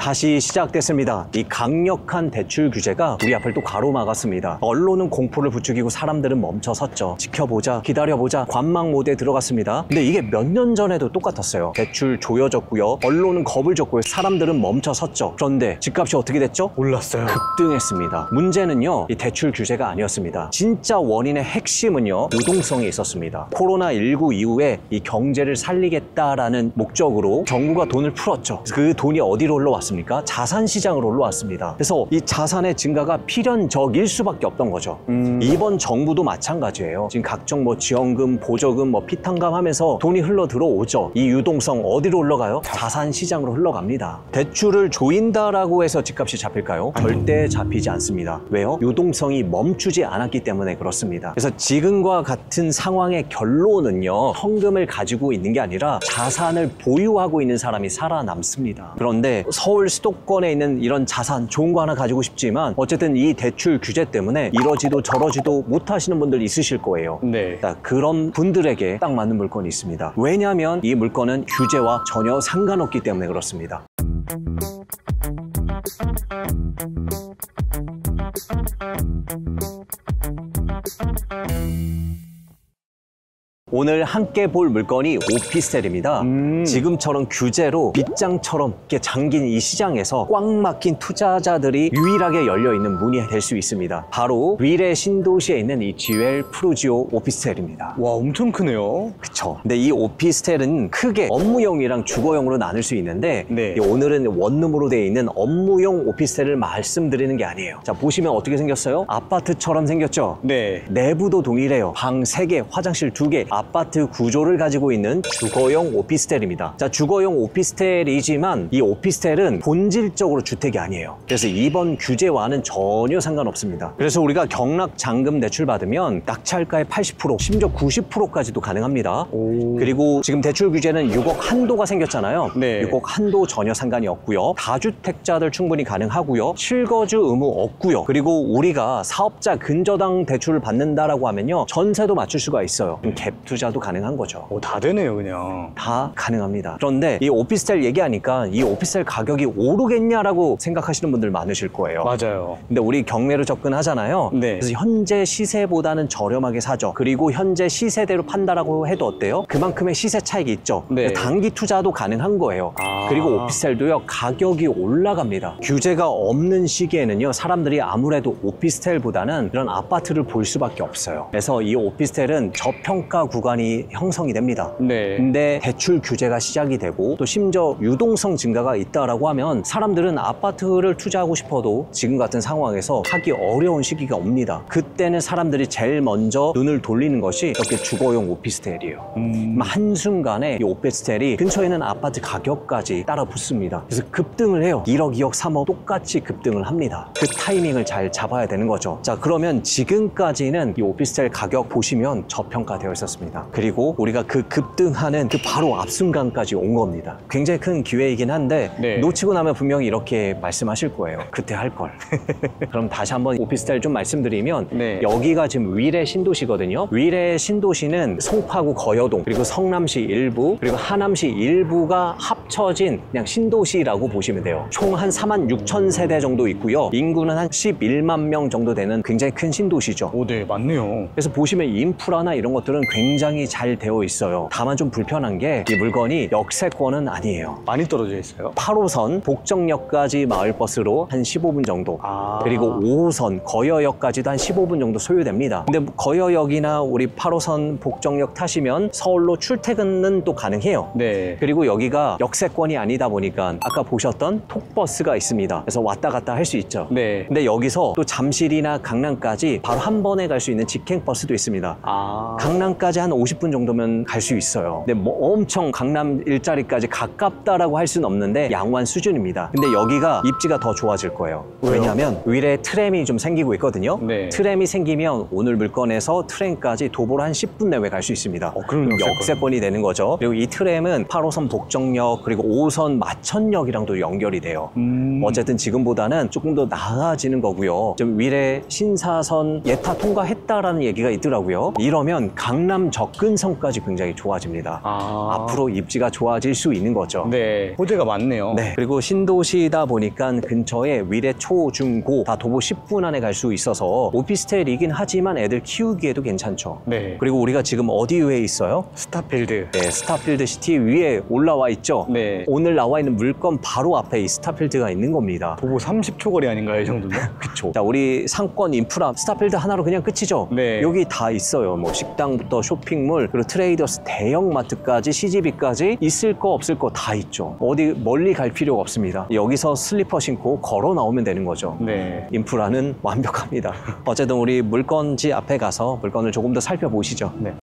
다시 시작됐습니다. 이 강력한 대출 규제가 우리 앞을 또 가로막았습니다. 언론은 공포를 부추기고 사람들은 멈춰섰죠. 지켜보자, 기다려보자, 관망 모드에 들어갔습니다. 근데 이게 몇 년 전에도 똑같았어요. 대출 조여졌고요. 언론은 겁을 줬고요. 사람들은 멈춰섰죠. 그런데 집값이 어떻게 됐죠? 올랐어요. 급등했습니다. 문제는요, 이 대출 규제가 아니었습니다. 진짜 원인의 핵심은요, 유동성이 있었습니다. 코로나19 이후에 이 경제를 살리겠다라는 목적으로 정부가 돈을 풀었죠. 그 돈이 어디로 흘러왔습니까? 자산 시장으로 흘러왔습니다. 그래서 이 자산의 증가가 필연적일 수밖에 없던 거죠. 이번 정부도 마찬가지예요. 지금 각종 지원금, 보조금, 피탕감 하면서 돈이 흘러 들어오죠. 이 유동성 어디로 흘러가요? 자산 시장으로 흘러갑니다. 대출을 조인다라고 해서 집값이 잡힐까요? 절대 잡히지 않습니다. 왜요? 유동성이 멈추지 않았기 때문에 그렇습니다. 그래서 지금과 같은 상황의 결론은요, 현금을 가지고 있는 게 아니라 자산을 보유하고 있는 사람이 살아남습니다. 그런데 서울 수도권에 있는 이런 자산 좋은 거 하나 가지고 싶지만 어쨌든 이 대출 규제 때문에 이러지도 저러지도 못하시는 분들 있으실 거예요. 네. 그런 분들에게 딱 맞는 물건이 있습니다. 왜냐하면 이 물건은 규제와 전혀 상관없기 때문에 그렇습니다. 오늘 함께 볼 물건이 오피스텔입니다. 지금처럼 규제로 빗장처럼 이렇게 잠긴 이 시장에서 꽉 막힌 투자자들이 유일하게 열려있는 문이 될 수 있습니다. 바로 위례 신도시에 있는 이 GL 프루지오 오피스텔입니다. 와, 엄청 크네요. 그쵸. 근데 이 오피스텔은 크게 업무용이랑 주거용으로 나눌 수 있는데 네. 오늘은 원룸으로 되어 있는 업무용 오피스텔을 말씀드리는 게 아니에요. 자, 보시면 어떻게 생겼어요? 아파트처럼 생겼죠? 네. 내부도 동일해요. 방 3개, 화장실 2개, 아파트 구조를 가지고 있는 주거용 오피스텔입니다. 자, 주거용 오피스텔이지만 이 오피스텔은 본질적으로 주택이 아니에요. 그래서 이번 규제와는 전혀 상관없습니다. 그래서 우리가 경락 잔금 대출 받으면 낙찰가의 80%, 심지어 90%까지도 가능합니다. 그리고 지금 대출 규제는 6억 한도가 생겼잖아요. 네. 6억 한도 전혀 상관이 없고요. 다주택자들 충분히 가능하고요. 실거주 의무 없고요. 그리고 우리가 사업자 근저당 대출을 받는다라고 하면요, 전세도 맞출 수가 있어요. 갭 투자도 가능한 거죠. 다 되네요, 그냥. 다 가능합니다. 그런데 이 오피스텔 얘기하니까 이 오피스텔 가격이 오르겠냐라고 생각하시는 분들 많으실 거예요. 맞아요. 근데 우리 경매로 접근하잖아요. 네. 그래서 현재 시세보다는 저렴하게 사죠. 그리고 현재 시세대로 판다라고 해도 어때요? 그만큼의 시세 차익이 있죠. 네. 단기 투자도 가능한 거예요. 그리고 오피스텔도요, 가격이 올라갑니다. 규제가 없는 시기에는요, 사람들이 아무래도 오피스텔보다는 이런 아파트를 볼 수밖에 없어요. 그래서 이 오피스텔은 저평가 구간이 형성이 됩니다. 네. 근데 대출 규제가 시작이 되고 또 심지어 유동성 증가가 있다라고 하면 사람들은 아파트를 투자하고 싶어도 지금 같은 상황에서 하기 어려운 시기가 옵니다. 그때는 사람들이 제일 먼저 눈을 돌리는 것이 이렇게 주거용 오피스텔이에요. 한순간에 이 오피스텔이 근처에 있는 아파트 가격까지 따라 붙습니다. 그래서 급등을 해요. 1억, 2억, 3억 똑같이 급등을 합니다. 그 타이밍을 잘 잡아야 되는 거죠. 자, 그러면 지금까지는 이 오피스텔 가격 보시면 저평가되어 있었습니다. 그리고 우리가 그 급등하는 그 바로 앞순간까지 온 겁니다. 굉장히 큰 기회이긴 한데 네. 놓치고 나면 분명히 이렇게 말씀하실 거예요. 그때 할 걸. 그럼 다시 한번 오피스텔 좀 말씀드리면 네. 여기가 지금 위례 신도시거든요. 위례 신도시는 송파구 거여동, 그리고 성남시 일부, 그리고 하남시 일부가 합쳐진 그냥 신도시라고 보시면 돼요. 총 한 4만 6천 세대 정도 있고요. 인구는 한 11만 명 정도 되는 굉장히 큰 신도시죠. 오, 네, 맞네요. 그래서 보시면 인프라나 이런 것들은 굉장히 잘 되어 있어요. 다만 좀 불편한 게 이 물건이 역세권은 아니에요. 많이 떨어져 있어요? 8호선 복정역까지 마을버스로 한 15분 정도, 그리고 5호선 거여역까지도 한 15분 정도 소요됩니다. 근데 거여역이나 우리 8호선 복정역 타시면 서울로 출퇴근은 또 가능해요. 네. 그리고 여기가 역세권이 아니다 보니까 아까 보셨던 톡버스가 있습니다. 그래서 왔다 갔다 할 수 있죠. 네. 근데 여기서 또 잠실이나 강남까지 바로 한 번에 갈 수 있는 직행버스도 있습니다. 강남까지 한 50분 정도면 갈 수 있어요. 근데 엄청 강남 일자리까지 가깝다라고 할 수는 없는데 양호한 수준입니다. 근데 여기가 입지가 더 좋아질 거예요. 왜냐하면 위례 트램이 좀 생기고 있거든요. 네. 트램이 생기면 오늘 물건에서 트램까지 도보로 한 10분 내외 갈 수 있습니다. 그럼 역세권이 되는 거죠. 그리고 이 트램은 8호선 복정역 그리고 5호선 마천역이랑도 연결이 돼요. 어쨌든 지금보다는 조금 더 나아지는 거고요. 좀 위례 신사선 예타 통과했다라는 얘기가 있더라고요. 이러면 강남 접근성까지 굉장히 좋아집니다. 아. 앞으로 입지가 좋아질 수 있는 거죠. 네. 호재가 많네요. 네. 그리고 신도시다 보니까 근처에 위례 초, 중, 고 다 도보 10분 안에 갈 수 있어서 오피스텔이긴 하지만 애들 키우기에도 괜찮죠. 네. 그리고 우리가 지금 어디 위에 있어요? 스타필드. 네, 스타필드 시티 위에 올라와 있죠. 네. 오늘 나와 있는 물건 바로 앞에 이 스타필드가 있는 겁니다. 도보 30초 거리 아닌가요, 이 정도면? 그쵸. 자, 우리 상권 인프라 스타필드 하나로 그냥 끝이죠. 네. 여기 다 있어요. 뭐 식당부터 쇼핑몰 그리고 트레이더스 대형마트까지 CGV까지 있을 거 없을 거 다 있죠. 어디 멀리 갈 필요가 없습니다. 여기서 슬리퍼 신고 걸어 나오면 되는 거죠. 네. 인프라는 완벽합니다. 어쨌든 우리 물건지 앞에 가서 물건을 조금 더 살펴보시죠. 네.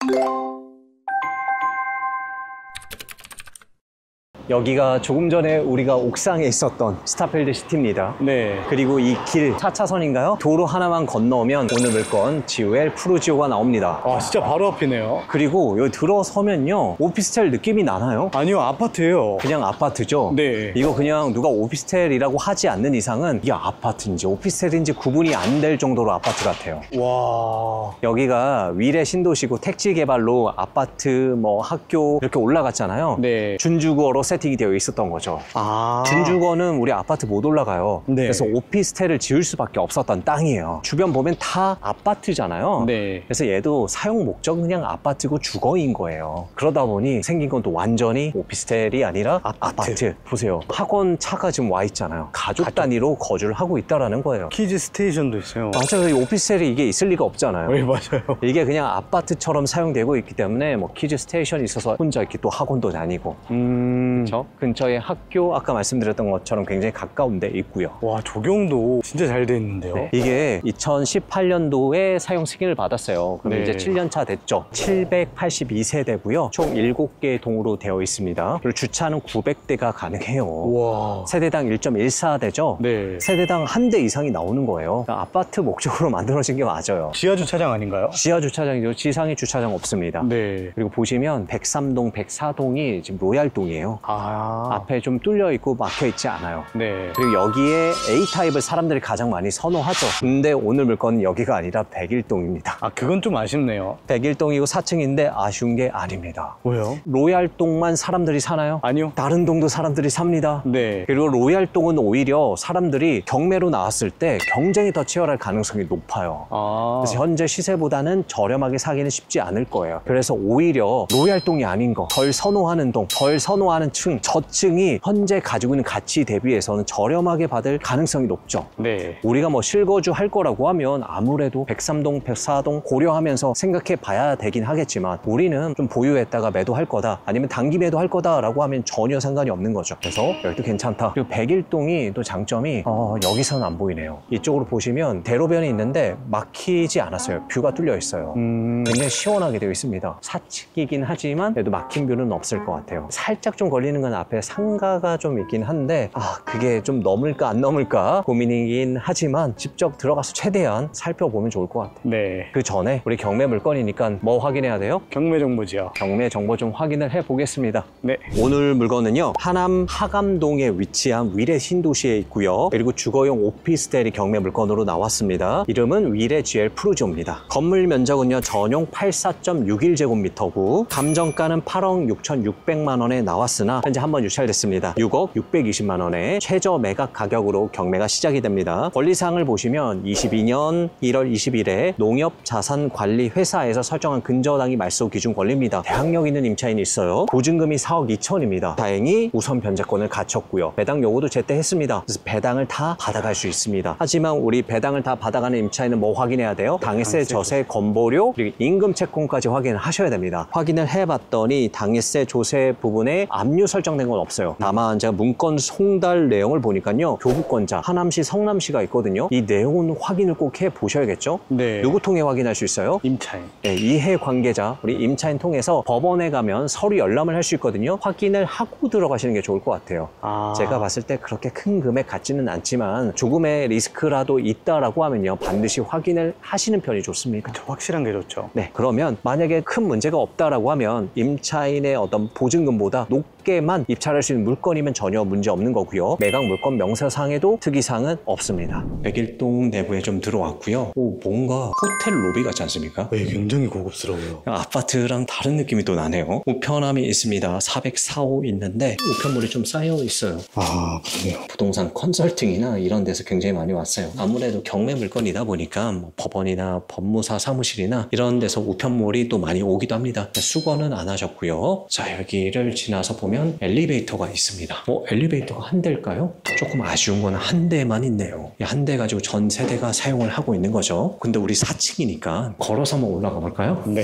여기가 조금 전에 우리가 옥상에 있었던 스타필드 시티입니다. 네. 그리고 이 길 4차선인가요? 도로 하나만 건너면 오늘 물건 지우엘 푸르지오가 나옵니다. 아, 진짜 바로 앞이네요. 그리고 여기 들어서면요 오피스텔 느낌이 나나요? 아니요, 아파트예요. 그냥 아파트죠? 네. 이거 그냥 누가 오피스텔이라고 하지 않는 이상은 이게 아파트인지 오피스텔인지 구분이 안 될 정도로 아파트 같아요. 와. 여기가 위례 신도시고 택지 개발로 아파트 뭐 학교 이렇게 올라갔잖아요. 네. 준주거로 세팅이 되어 있었던 거죠. 아. 준주거는 우리 아파트 못 올라가요. 네. 그래서 오피스텔을 지을 수밖에 없었던 땅이에요. 주변 보면 다 아파트잖아요. 네. 그래서 얘도 사용 목적은 그냥 아파트고 주거인 거예요. 그러다 보니 생긴 건 또 완전히 오피스텔이 아니라 아파트. 보세요. 학원 차가 지금 와 있잖아요. 가족 단위로 거주를 하고 있다라는 거예요. 키즈 스테이션도 있어요. 맞아요. 이 오피스텔이 이게 있을 리가 없잖아요. 네, 맞아요. 이게 그냥 아파트처럼 사용되고 있기 때문에 뭐 키즈 스테이션이 있어서 혼자 이렇게 또 학원도 다니고 그렇죠? 근처에 학교 아까 말씀드렸던 것처럼 굉장히 가까운 데 있고요. 와, 조경도 진짜 잘 돼 있는데요. 네. 이게 2018년도에 사용 승인을 받았어요. 그럼 네. 이제 7년 차 됐죠. 782세대고요. 총 7개의 동으로 되어 있습니다. 그리고 주차는 900대가 가능해요. 와. 세대당 1.14대죠. 네. 세대당 한 대 이상이 나오는 거예요. 그러니까 아파트 목적으로 만들어진 게 맞아요. 지하 주차장 아닌가요? 지하 주차장이죠. 지상에 주차장 없습니다. 네. 그리고 보시면 103동, 104동이 지금 로얄동이에요. 아. 앞에 좀 뚫려 있고 막혀 있지 않아요. 네. 그리고 여기에 A타입을 사람들이 가장 많이 선호하죠. 근데 오늘 물건은 여기가 아니라 101동입니다. 아, 그건 좀 아쉽네요. 101동이고 4층인데 아쉬운 게 아닙니다. 왜요? 로얄동만 사람들이 사나요? 아니요. 다른 동도 사람들이 삽니다. 네. 그리고 로얄동은 오히려 사람들이 경매로 나왔을 때 경쟁이 더 치열할 가능성이 높아요. 아. 그래서 현재 시세보다는 저렴하게 사기는 쉽지 않을 거예요. 그래서 오히려 로얄동이 아닌 거, 덜 선호하는 동, 덜 선호하는 층, 저층이 현재 가지고 있는 가치 대비해서는 저렴하게 받을 가능성이 높죠. 네. 우리가 뭐 실거주 할 거라고 하면 아무래도 103동, 104동 고려하면서 생각해 봐야 되긴 하겠지만 우리는 좀 보유했다가 매도할 거다 아니면 단기 매도할 거다라고 하면 전혀 상관이 없는 거죠. 그래서 여기도 괜찮다. 그리고 101동이 또 장점이 여기서는 안 보이네요. 이쪽으로 보시면 대로변이 있는데 막히지 않았어요. 뷰가 뚫려 있어요. 굉장히 시원하게 되어 있습니다. 사측이긴 하지만 그래도 막힌 뷰는 없을 것 같아요. 살짝 좀 걸리는 건 앞에 상가가 좀 있긴 한데 그게 좀 넘을까 안 넘을까 고민이긴 하지만 직접 들어가서 최대한 살펴보면 좋을 것 같아요. 네. 그 전에 우리 경매 물건이니까 뭐 확인해야 돼요? 경매 정보지요. 경매 정보 좀 확인을 해보겠습니다. 네. 오늘 물건은요 하남 하감동에 위치한 위례 신도시에 있고요. 그리고 주거용 오피스텔이 경매 물건으로 나왔습니다. 이름은 위례 GL 푸르지오입니다. 건물 면적은요 전용 84.61제곱미터고 감정가는 8억 6,600만 원에 나왔으나 현재 한번 유찰됐습니다. 6억 620만 원에 최저 매각 가격으로 경매가 시작이 됩니다. 권리사항을 보시면 22년 1월 20일에 농협자산관리회사에서 설정한 근저당이 말소 기준 권리입니다. 대항력 있는 임차인이 있어요. 보증금이 4억 2천입니다. 다행히 우선 변제권을 갖췄고요. 배당 요구도 제때 했습니다. 그래서 배당을 다 받아갈 수 있습니다. 하지만 우리 배당을 다 받아가는 임차인은 뭐 확인해야 돼요? 당해세, 저세, 건보료, 그리고 임금 채권까지 확인을 하셔야 됩니다. 확인을 해봤더니 당해세, 조세 부분에 압류 설정된 건 없어요. 다만 제가 문건 송달 내용을 보니까요. 교부권자, 하남시, 성남시가 있거든요. 이 내용은 확인을 꼭 해보셔야겠죠? 네. 누구 통해 확인할 수 있어요? 임차인. 네, 이해 관계자, 우리 임차인 통해서 법원에 가면 서류 열람을 할 수 있거든요. 확인을 하고 들어가시는 게 좋을 것 같아요. 제가 봤을 때 그렇게 큰 금액 같지는 않지만 조금의 리스크라도 있다라고 하면요. 반드시 확인을 하시는 편이 좋습니다. 확실한 게 좋죠. 네, 그러면 만약에 큰 문제가 없다라고 하면 임차인의 어떤 보증금보다 높게 쉽게만 입찰할 수 있는 물건이면 전혀 문제 없는 거고요. 매각 물건 명세상에도 특이사항은 없습니다. 백일동 내부에 좀 들어왔고요. 뭔가 호텔 로비 같지 않습니까? 네, 굉장히 고급스러워요. 아파트랑 다른 느낌이 또 나네요. 우편함이 있습니다. 404호 있는데 우편물이 좀 쌓여 있어요. 아, 그러네요. 부동산 컨설팅이나 이런 데서 굉장히 많이 왔어요. 아무래도 경매 물건이다 보니까 뭐 법원이나 법무사 사무실이나 이런 데서 우편물이 또 많이 오기도 합니다. 수거는 안 하셨고요. 자, 여기를 지나서 보면 엘리베이터가 있습니다. 엘리베이터가 한 대일까요? 조금 아쉬운 건 한 대만 있네요. 한 대 가지고 전 세대가 사용을 하고 있는 거죠. 근데 우리 4층이니까 걸어서 한번 올라가 볼까요? 네.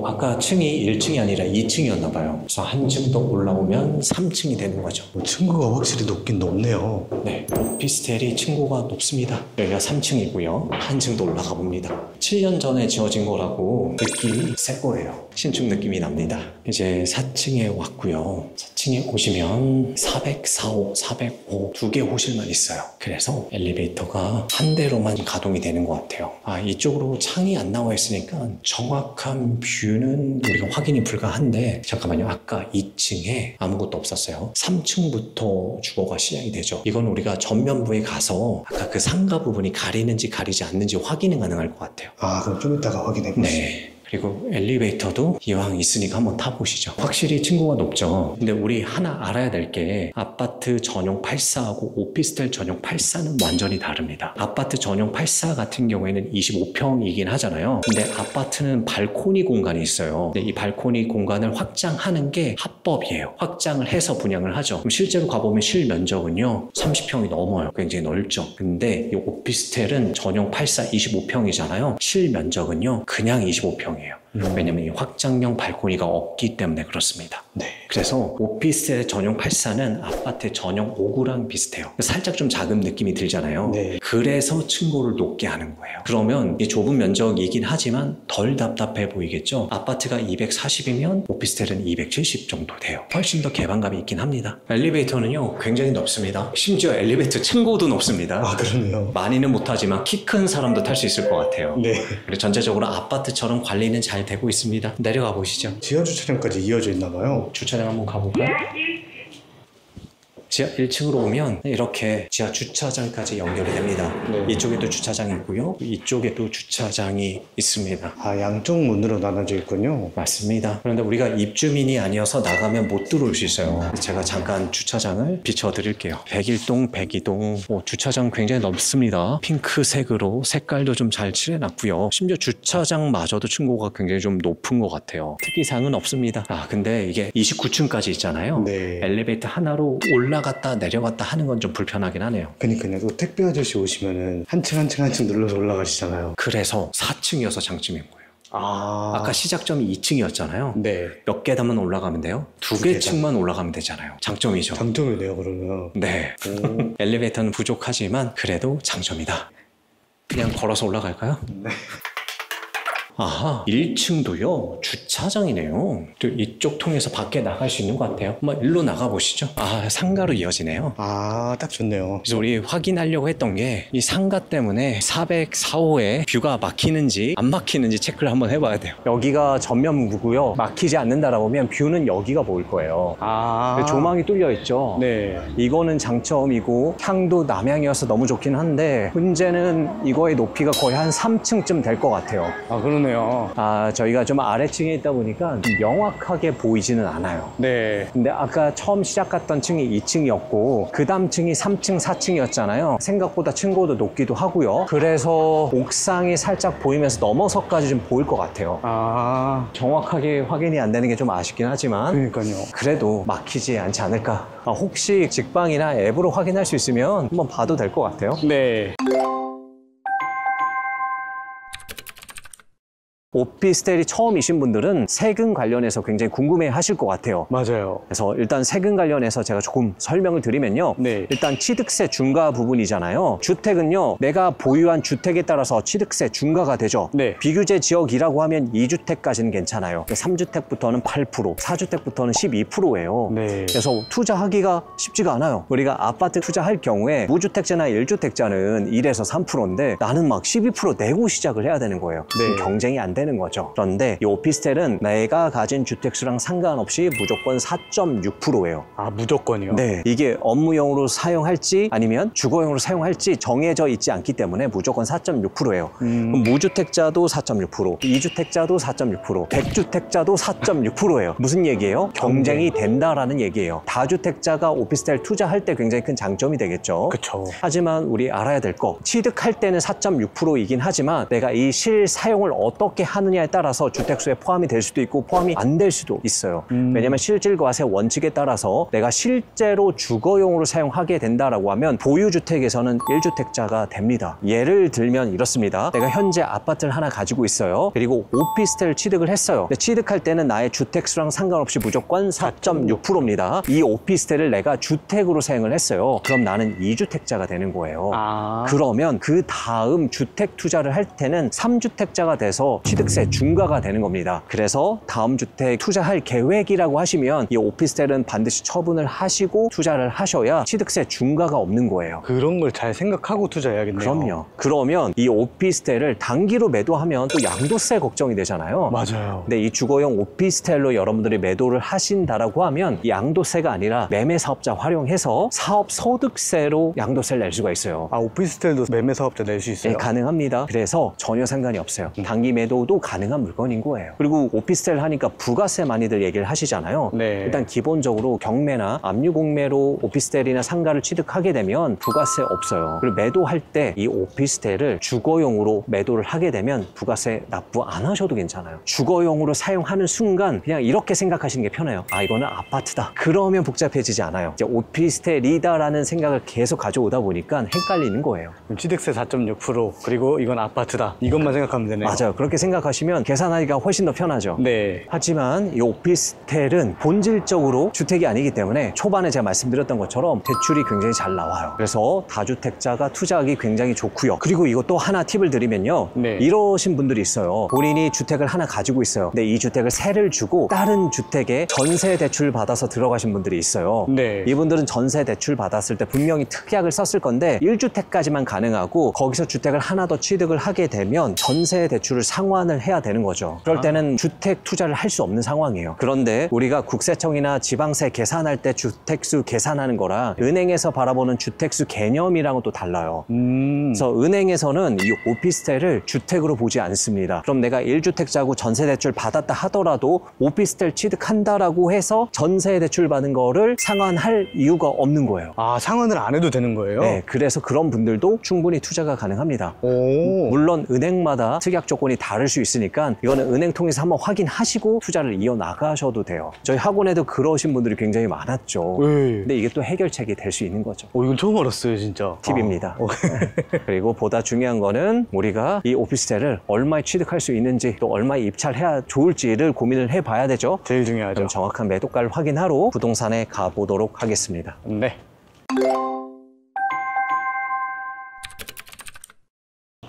아까 층이 1층이 아니라 2층이었나 봐요. 그래서 한 층 더 올라오면 3층이 되는 거죠. 층고가 확실히 높긴 높네요. 네, 오피스텔이 층고가 높습니다. 여기가 3층이고요. 한 층 더 올라가 봅니다. 7년 전에 지어진 거라고 느낌이 새 거예요. 신축 느낌이 납니다. 이제 4층에 왔고요. 4층에 오시면 404호, 405 두 개 호실만 있어요. 그래서 엘리베이터가 한 대로만 가동이 되는 것 같아요. 이쪽으로 창이 안 나와 있으니까 정확한 뷰는 우리가 확인이 불가한데, 잠깐만요. 아까 2층에 아무것도 없었어요. 3층부터 주거가 시작이 되죠. 이건 우리가 전면부에 가서 아까 그 상가 부분이 가리는지 가리지 않는지 확인이 가능할 것 같아요. 그럼 좀 이따가 확인해 보시죠. 네. 그리고 엘리베이터도 이왕 있으니까 한번 타보시죠. 확실히 층고가 높죠. 근데 우리 하나 알아야 될 게 아파트 전용 84하고 오피스텔 전용 84는 완전히 다릅니다. 아파트 전용 84 같은 경우에는 25평이긴 하잖아요. 근데 아파트는 발코니 공간이 있어요. 근데 이 발코니 공간을 확장하는 게 합법이에요. 확장을 해서 분양을 하죠. 그럼 실제로 가보면 실면적은요 30평이 넘어요. 굉장히 넓죠. 근데 이 오피스텔은 전용 84 25평이잖아요. 실면적은요 그냥 25평이에요. 왜냐면 이 확장형 발코니가 없기 때문에 그렇습니다. 네. 그래서 오피스텔 전용 84는 아파트 전용 5구랑 비슷해요. 살짝 좀 작은 느낌이 들잖아요. 네. 그래서 층고를 높게 하는 거예요. 그러면 이 좁은 면적이긴 하지만 덜 답답해 보이겠죠. 아파트가 240이면 오피스텔은 270 정도 돼요. 훨씬 더 개방감이 있긴 합니다. 엘리베이터는요 굉장히 넓습니다. 심지어 엘리베이터 층고도 높습니다. 그러네요. 많이는 못하지만 키 큰 사람도 탈 수 있을 것 같아요. 네. 그리고 전체적으로 아파트처럼 관리는 잘 되고 있습니다. 내려가 보시죠. 지하 주차장까지 이어져 있나 봐요. 주차장 한번 가볼까요? 지하 1층으로 오면 이렇게 지하 주차장까지 연결이 됩니다. 네. 이쪽에도 주차장이 있고요. 이쪽에도 주차장이 있습니다. 양쪽 문으로 나눠져 있군요. 맞습니다. 그런데 우리가 입주민이 아니어서 나가면 못 들어올 수 있어요. 제가 잠깐 주차장을 비춰드릴게요. 백일동, 백이동 주차장 굉장히 넓습니다. 핑크색으로 색깔도 좀 잘 칠해놨고요. 심지어 주차장마저도 층고가 굉장히 좀 높은 것 같아요. 특이사항은 없습니다. 근데 이게 29층까지 있잖아요. 네. 엘리베이터 하나로 올라갔다 내려갔다 하는 건 좀 불편하긴 하네요. 그러니까요. 또 택배 아저씨 오시면은 한 층 한 층 한 층 눌러서 올라가시잖아요. 그래서 4층이어서 장점인 거예요. 아까 아까 시작점이 2층이었잖아요. 네. 몇 계단만 올라가면 돼요? 두 개 층만 올라가면 되잖아요. 장점이죠. 장점이네요, 그러면. 네. 엘리베이터는 부족하지만 그래도 장점이다. 그냥 걸어서 올라갈까요? 네. 아하, 1층도요 주차장이네요. 또 이쪽 통해서 밖에 나갈 수 있는 것 같아요. 한번 일로 나가보시죠. 상가로 이어지네요. 딱 좋네요. 그래서 우리 확인하려고 했던 게 이 상가 때문에 404호에 뷰가 막히는지 안 막히는지 체크를 한번 해봐야 돼요. 여기가 전면부고요. 막히지 않는다라고 하면 뷰는 여기가 보일 거예요. 조망이 뚫려 있죠. 네. 이거는 장점이고 향도 남향이어서 너무 좋긴 한데 문제는 이거의 높이가 거의 한 3층쯤 될 것 같아요. 그러네요. 저희가 좀 아래층에 있다 보니까 명확하게 보이지는 않아요. 네. 근데 아까 처음 시작했던 층이 2층이었고 그 다음 층이 3층, 4층이었잖아요. 생각보다 층고도 높기도 하고요. 그래서 옥상이 살짝 보이면서 넘어서까지 좀 보일 것 같아요. 정확하게 확인이 안 되는 게 좀 아쉽긴 하지만 그러니까요. 그래도 막히지 않지 않을까. 혹시 직방이나 앱으로 확인할 수 있으면 한번 봐도 될 것 같아요. 네. 오피스텔이 처음이신 분들은 세금 관련해서 굉장히 궁금해 하실 것 같아요. 맞아요. 그래서 일단 세금 관련해서 제가 조금 설명을 드리면요. 네. 일단 취득세 중과 부분이잖아요. 주택은요, 내가 보유한 주택에 따라서 취득세 중과가 되죠. 네. 비규제 지역이라고 하면 2주택까지는 괜찮아요. 3주택부터는 8%, 4주택부터는 12%예요. 네. 그래서 투자하기가 쉽지가 않아요. 우리가 아파트 투자할 경우에 무주택자나 1주택자는 1에서 3%인데 나는 막 12% 내고 시작을 해야 되는 거예요. 네. 경쟁이 안 되는 되는 거죠. 그런데 이 오피스텔은 내가 가진 주택수랑 상관없이 무조건 4.6%예요. 아, 무조건이요? 네, 이게 업무용으로 사용할지 아니면 주거용으로 사용할지 정해져 있지 않기 때문에 무조건 4.6%예요. 무주택자도 4.6%, 2주택자도 4.6%, 100주택자도 4.6%예요. 무슨 얘기예요? 경쟁이 된다라는 얘기예요. 다주택자가 오피스텔 투자할 때 굉장히 큰 장점이 되겠죠. 그쵸. 하지만 우리 알아야 될 거, 취득할 때는 4.6%이긴 하지만 내가 이 실사용을 어떻게 하느냐에 따라서 주택수에 포함이 될 수도 있고 포함이 안 될 수도 있어요. 왜냐면 실질과세 원칙에 따라서 내가 실제로 주거용으로 사용하게 된다라고 하면 보유주택에서는 1주택자가 됩니다. 예를 들면 이렇습니다. 내가 현재 아파트를 하나 가지고 있어요. 그리고 오피스텔을 취득을 했어요. 근데 취득할 때는 나의 주택수랑 상관없이 무조건 4.6%입니다. 이 오피스텔을 내가 주택으로 사용을 했어요. 그럼 나는 2주택자가 되는 거예요. 그러면 그 다음 주택 투자를 할 때는 3주택자가 돼서 취득세 중과가 되는 겁니다. 그래서 다음 주택 투자할 계획이라고 하시면 이 오피스텔은 반드시 처분을 하시고 투자를 하셔야 취득세 중과가 없는 거예요. 그런 걸 잘 생각하고 투자해야겠네요. 그럼요. 그러면 이 오피스텔을 단기로 매도하면 또 양도세 걱정이 되잖아요. 맞아요. 근데 이 주거용 오피스텔로 여러분들이 매도를 하신다라고 하면 이 양도세가 아니라 매매사업자 활용해서 사업소득세로 양도세를 낼 수가 있어요. 아, 오피스텔도 매매사업자 낼 수 있어요? 네, 가능합니다. 그래서 전혀 상관이 없어요. 단기 매도도 가능한 물건인 거예요. 그리고 오피스텔 하니까 부가세 많이들 얘기를 하시잖아요. 네. 일단 기본적으로 경매나 압류공매로 오피스텔이나 상가를 취득하게 되면 부가세 없어요. 그리고 매도할 때 이 오피스텔을 주거용으로 매도를 하게 되면 부가세 납부 안 하셔도 괜찮아요. 주거용으로 사용하는 순간 그냥 이렇게 생각하시는 게 편해요. 아, 이거는 아파트다. 그러면 복잡해지지 않아요. 이제 오피스텔이다라는 생각을 계속 가져오다 보니까 헷갈리는 거예요. 그럼 취득세 4.6% 그리고 이건 아파트다. 이것만 생각하면 되네요. 맞아요. 그렇게 생각하시면 계산하기가 훨씬 더 편하죠. 네. 하지만 이 오피스텔은 본질적으로 주택이 아니기 때문에 초반에 제가 말씀드렸던 것처럼 대출이 굉장히 잘 나와요. 그래서 다주택자가 투자하기 굉장히 좋고요. 그리고 이것도 하나 팁을 드리면요. 네. 이러신 분들이 있어요. 본인이 주택을 하나 가지고 있어요. 근데 이 주택을 세를 주고 다른 주택에 전세 대출 받아서 들어가신 분들이 있어요. 네. 이분들은 전세 대출 받았을 때 분명히 특약을 썼을 건데 1주택까지만 가능하고 거기서 주택을 하나 더 취득을 하게 되면 전세 대출을 상환을 해야 되는 거죠. 그럴 때는 주택 투자를 할 수 없는 상황이에요. 그런데 우리가 국세청이나 지방세 계산할 때 주택수 계산하는 거랑 은행에서 바라보는 주택수 개념이랑은 또 달라요. 그래서 은행에서는 이 오피스텔을 주택으로 보지 않습니다. 그럼 내가 1주택자고 전세 대출 받았다 하더라도 오피스텔 취득한다라고 해서 전세 대출 받은 거를 상환할 이유가 없는 거예요. 아, 상환을 안 해도 되는 거예요? 네, 그래서 그런 분들도 충분히 투자가 가능합니다. 물론 은행마다 특약 조건이 다를 수 있으니까 이거는 은행 통해서 한번 확인하시고 투자를 이어나가셔도 돼요. 저희 학원에도 그러신 분들이 굉장히 많았죠. 네. 근데 이게 또 해결책이 될 수 있는 거죠. 이건 처음 알았어요, 진짜. 팁입니다. 그리고 보다 중요한 거는 우리가 이 오피스텔을 얼마에 취득할 수 있는지 또 얼마에 입찰해야 좋을지를 고민을 해봐야 되죠. 제일 중요하죠. 그럼 정확한 매도가를 확인하러 부동산에 가보도록 하겠습니다. 네.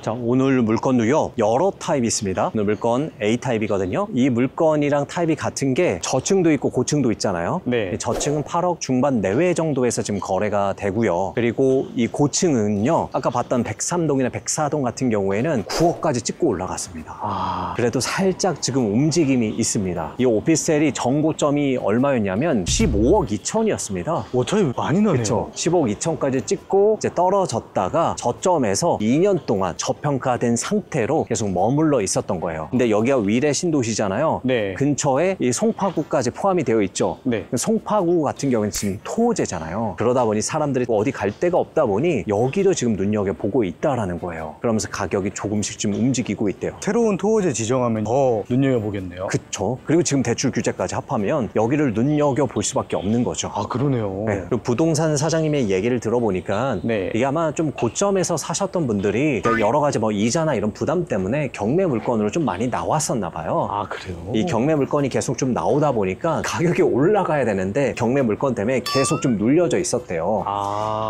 자, 오늘 물건도요 여러 타입이 있습니다. 오늘 물건 A타입이거든요. 이 물건이랑 타입이 같은 게 저층도 있고 고층도 있잖아요. 네. 저층은 8억 중반 내외 정도에서 지금 거래가 되고요. 그리고 이 고층은요 아까 봤던 103동이나 104동 같은 경우에는 9억까지 찍고 올라갔습니다. 그래도 살짝 지금 움직임이 있습니다. 이 오피스텔이 정고점이 얼마였냐면 15억 2천이었습니다. 차이 많이 나네요. 그렇죠. 15억 2천까지 찍고 이제 떨어졌다가 저점에서 2년 동안 저평가된 상태로 계속 머물러 있었던 거예요. 근데 여기가 위례 신도시잖아요. 네. 근처에 이 송파구까지 포함이 되어 있죠. 네. 송파구 같은 경우는 지금 토지잖아요. 그러다 보니 사람들이 어디 갈 데가 없다 보니 여기도 지금 눈여겨보고 있다라는 거예요. 그러면서 가격이 조금씩 좀 움직이고 있대요. 새로운 토호제 지정하면 더 눈여겨보겠네요. 그쵸. 그리고 지금 대출 규제까지 합하면 여기를 눈여겨볼 수밖에 없는 거죠. 아, 그러네요. 네. 그리고 부동산 사장님의 얘기를 들어보니까 네. 이게 아마 좀 고점에서 사셨던 분들이 여러 가지 뭐 이자나 이런 부담 때문에 경매 물건으로 좀 많이 나왔었나 봐요. 아, 그래요? 이 경매 물건이 계속 좀 나오다 보니까 가격이 올라가야 되는데 경매 물건 때문에 계속 좀 눌려져 있었대요.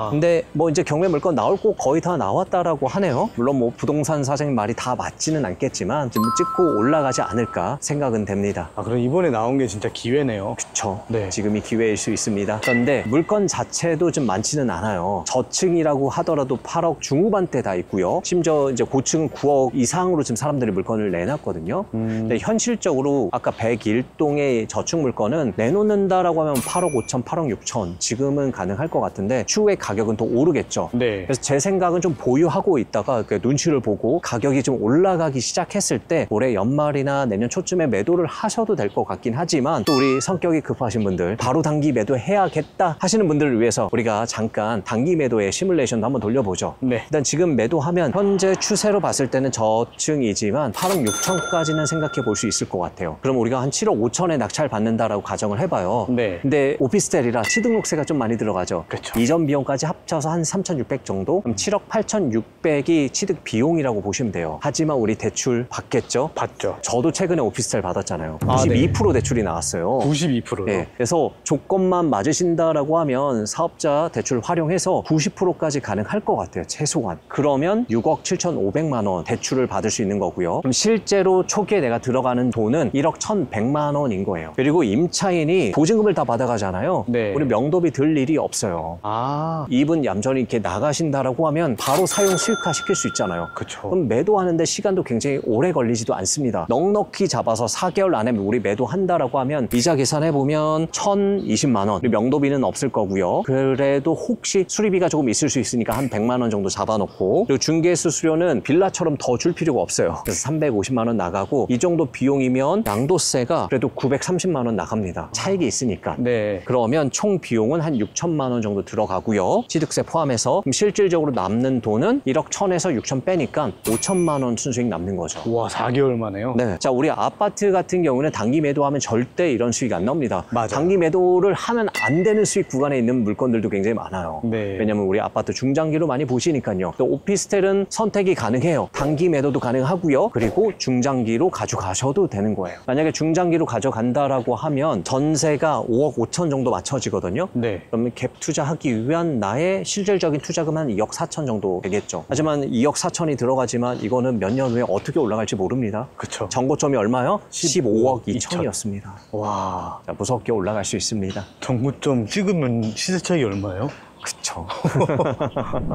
근데 뭐 이제 경매 물건 나올 거 거의 다 나왔다라고 하네요. 물론 뭐 부동산 사장님 말이 다 맞지는 않겠지만 좀 찍고 올라가지 않을까 생각은 됩니다. 그럼 이번에 나온 게 진짜 기회네요. 그쵸. 네. 지금이 기회일 수 있습니다. 그런데 물건 자체도 좀 많지는 않아요. 저층이라고 하더라도 8억 중후반대 다 있고요. 심지어 그래서 이제 고층은 9억 이상으로 지금 사람들이 물건을 내놨거든요. 근데 현실적으로 아까 101동의 저축 물건은 내놓는다라고 하면 8억 5천, 8억 6천 지금은 가능할 것 같은데 추후에 가격은 또 오르겠죠. 네. 그래서 제 생각은 좀 보유하고 있다가 눈치를 보고 가격이 좀 올라가기 시작했을 때 올해 연말이나 내년 초쯤에 매도를 하셔도 될 것 같긴 하지만 또 우리 성격이 급하신 분들 바로 단기 매도해야겠다 하시는 분들을 위해서 우리가 잠깐 단기 매도의 시뮬레이션도 한번 돌려보죠. 네. 일단 지금 매도하면 현재 추세로 봤을 때는 저층이지만 8억 6천까지는 생각해 볼 수 있을 것 같아요. 그럼 우리가 한 7억 5천에 낙찰 받는다라고 가정을 해봐요. 네. 근데 오피스텔이라 취등록세가 좀 많이 들어가죠. 그렇죠. 이전 비용까지 합쳐서 한 3,600 정도? 그럼 7억 8,600이 취득 비용이라고 보시면 돼요. 하지만 우리 대출 받겠죠? 받죠. 저도 최근에 오피스텔 받았잖아요. 아, 92% 대출이 나왔어요. 92%로. 네, 그래서 조건만 맞으신다라고 하면 사업자 대출 활용해서 90%까지 가능할 것 같아요. 최소한. 그러면 6억 7,500만 원 대출을 받을 수 있는 거고요. 그럼 실제로 초기에 내가 들어가는 돈은 1억 1,100만 원인 거예요. 그리고 임차인이 보증금을 다 받아가잖아요. 네. 우리 명도비 들 일이 없어요. 아, 이분 얌전히 이렇게 나가신다라고 하면 바로 사용 수익화 시킬 수 있잖아요. 그쵸. 그럼 매도하는데 시간도 굉장히 오래 걸리지도 않습니다. 넉넉히 잡아서 4개월 안에 우리 매도한다라고 하면 이자 계산해보면 1,020만 원. 명도비는 없을 거고요. 그래도 혹시 수리비가 조금 있을 수 있으니까 한 100만 원 정도 잡아놓고 그리고 중개 수수료는 빌라처럼 더 줄 필요가 없어요. 그래서 350만 원 나가고 이 정도 비용이면 양도세가 그래도 930만 원 나갑니다. 차익이 있으니까. 네. 그러면 총 비용은 한 6천만 원 정도 들어가고요. 취득세 포함해서 그럼 실질적으로 남는 돈은 1억 1천에서 6천 빼니까 5천만 원 순수익 남는 거죠. 와, 4개월 만에요? 네. 자, 우리 아파트 같은 경우는 단기 매도하면 절대 이런 수익이 안 나옵니다. 맞아요. 단기 매도를 하면 안 되는 수익 구간에 있는 물건들도 굉장히 많아요. 네. 왜냐면 우리 아파트 중장기로 많이 보시니까요. 또 오피스텔은 선택이 가능해요. 단기 매도도 가능하고요. 그리고 중장기로 가져가셔도 되는 거예요. 만약에 중장기로 가져간다라고 하면 전세가 5억 5천 정도 맞춰지거든요. 네. 그러면 갭 투자하기 위한 나의 실질적인 투자금 한 2억 4천 정도 되겠죠. 하지만 2억 4천이 들어가지만 이거는 몇 년 후에 어떻게 올라갈지 모릅니다. 그쵸. 정고점이 얼마요? 15억 2천. 2천이었습니다. 와, 자, 무섭게 올라갈 수 있습니다. 정고점 찍으면 시세 차익이 얼마예요? 그쵸.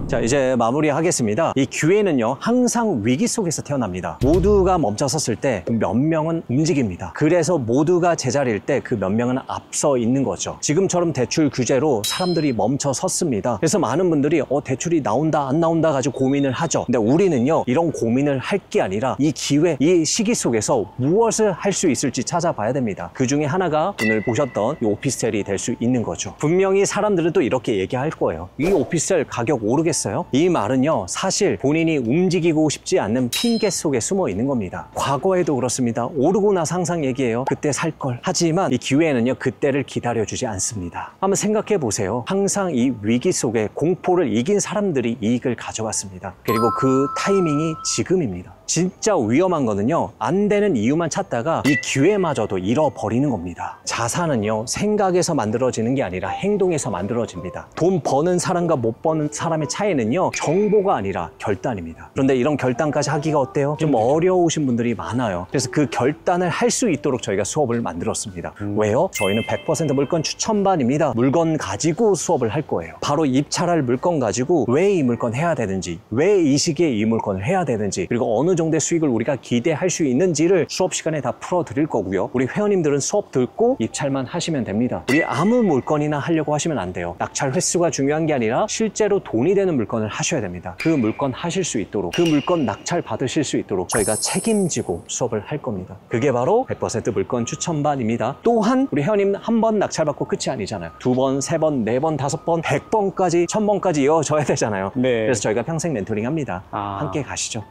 자, 이제 마무리하겠습니다. 이 기회는요, 항상 위기 속에서 태어납니다. 모두가 멈춰섰을 때 몇 명은 움직입니다. 그래서 모두가 제자리일 때 그 몇 명은 앞서 있는 거죠. 지금처럼 대출 규제로 사람들이 멈춰 섰습니다. 그래서 많은 분들이 대출이 나온다 안 나온다 가지고 고민을 하죠. 근데 우리는요, 이런 고민을 할 게 아니라 이 기회, 이 시기 속에서 무엇을 할 수 있을지 찾아봐야 됩니다. 그 중에 하나가 오늘 보셨던 이 오피스텔이 될 수 있는 거죠. 분명히 사람들은 또 이렇게 얘기할 거예요. 이 오피스텔 가격 오르겠어요? 이 말은요, 사실 본인이 움직이고 싶지 않는 핑계 속에 숨어 있는 겁니다. 과거에도 그렇습니다. 오르고 나서 항상 얘기해요. 그때 살 걸. 하지만 이 기회는요, 그때를 기다려주지 않습니다. 한번 생각해 보세요. 항상 이 위기 속에 공포를 이긴 사람들이 이익을 가져갔습니다. 그리고 그 타이밍이 지금입니다. 진짜 위험한 거는요, 안 되는 이유만 찾다가 이 기회마저도 잃어버리는 겁니다. 자산은요, 생각에서 만들어지는 게 아니라 행동에서 만들어집니다. 돈 버는 사람과 못 버는 사람의 차이는요, 정보가 아니라 결단입니다. 그런데 이런 결단까지 하기가 어때요? 좀 어려우신 분들이 많아요. 그래서 그 결단을 할 수 있도록 저희가 수업을 만들었습니다. 왜요? 저희는 100% 물건 추천반입니다. 물건 가지고 수업을 할 거예요. 바로 입찰할 물건 가지고 왜 이 물건 해야 되는지, 왜 이 시기에 이 물건을 해야 되는지, 그리고 어느 정도의 수익을 우리가 기대할 수 있는지를 수업 시간에 다 풀어드릴 거고요. 우리 회원님들은 수업 듣고 입찰만 하시면 됩니다. 우리 아무 물건이나 하려고 하시면 안 돼요. 낙찰 횟수가 중요한 게 아니라 실제로 돈이 되는 물건을 하셔야 됩니다. 그 물건 하실 수 있도록, 그 물건 낙찰 받으실 수 있도록 저희가 책임지고 수업을 할 겁니다. 그게 바로 100% 물건 추천반입니다. 또한 우리 회원님 한 번 낙찰받고 끝이 아니잖아요. 2번, 3번, 4번, 5번, 100번까지, 1000번까지 이어져야 되잖아요. 네. 그래서 저희가 평생 멘토링 합니다. 함께 가시죠.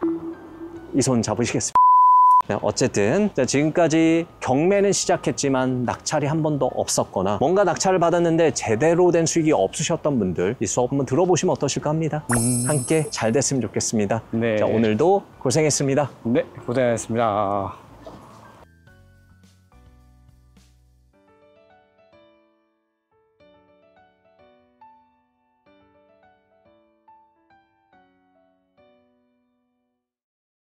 이 손 잡으시겠습니다. 네, 어쨌든 지금까지 경매는 시작했지만 낙찰이 한 번도 없었거나 뭔가 낙찰을 받았는데 제대로 된 수익이 없으셨던 분들 이 수업 한번 들어보시면 어떠실까 합니다. 함께 잘 됐으면 좋겠습니다. 네. 자, 오늘도 고생했습니다. 네, 고생하셨습니다.